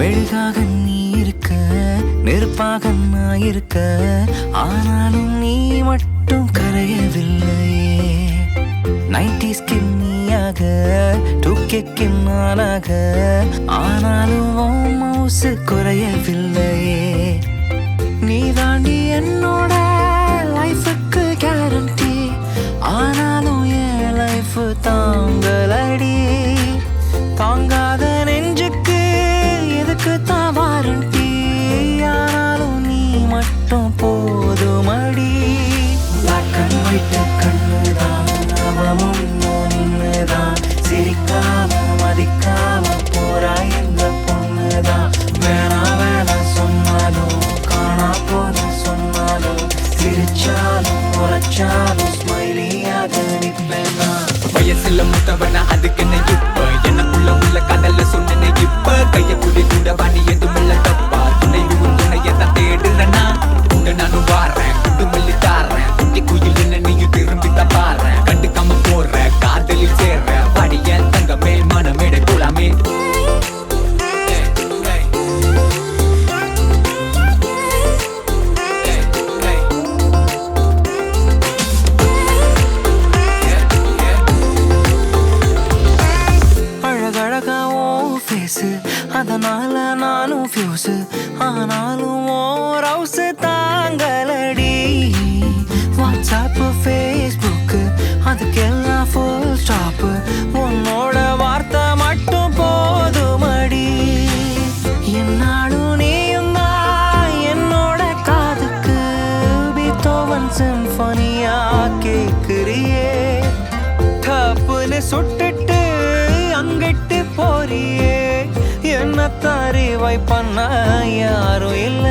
மெழுகாக நீ இருக்க, நெருப்பாக நான் இருக்க, ஆனாலும் நீ மட்டும் கரையவில்லையே. 90s கிண்ணியாக 2K நானாக, ஆனாலும் உன் மவுசு குறையவில்லையே. நீ தாண்டி என்னோட லைஃபுக்கு கேரண்டி, ஆனாலும் என் லைஃப் தாங்கலடி. தாங்காத நெஞ்சுக்கு எதுக்கு தான் வாரண்டி, ஆனாலும் நீ மட்டும் போதுமடி. Black and white கண்ணுதான் அவமும் நின்னுதான், சிரிக்காம மதிக்காம போறா இந்த பொண்ணுதான். வேணா வேணா சொன்னாலும் காணா போன சொன்னாலும், சிரிச்சாலும் உரைச்சாலும் ஸ்மைலியாக நிற்பேனா. வயசுல முத்தவனா அதுக்கு என்ன இப்ப, எனக்குள்ள உள்ள கடல்ல சொன்ன இப்ப. கைய குடி கூட வாணி எதுமில்ல தப்பா, துணைவி உன் துணையத்தான் தேடுறனா. கூட நானும் வாரேன், குண்டு மல்லி தாரேன், குட்டி குயில் என்ன நீயும் திரும்பித்தான் பாறேன். கண்டுக்காம போற காதலில் சேர்ற, வாடிய தங்கமே மனமேடை போலாமே. அதனால நானும் ஃபியூஸ், ஆனாலும் ஓர் ஹவுஸ் தாங்கலடி. வாட்ஸ்அப் ஃபேஸ்புக் அதுக்கெல்லாம் ஃபுல் ஸ்டாப், உன்னோட வார்த்தை மட்டும் போதுமடி. என்னாலும் நீயும் தான் என்னோட காதுக்கு பீத்தோவன் சிம்பனியா கேக்குறியே. தப்புன்னு சுட்டுட்டு அங்கிட்டு போறியே, என்ன தாரிவாய் பண்ண யாரும் இல்ல.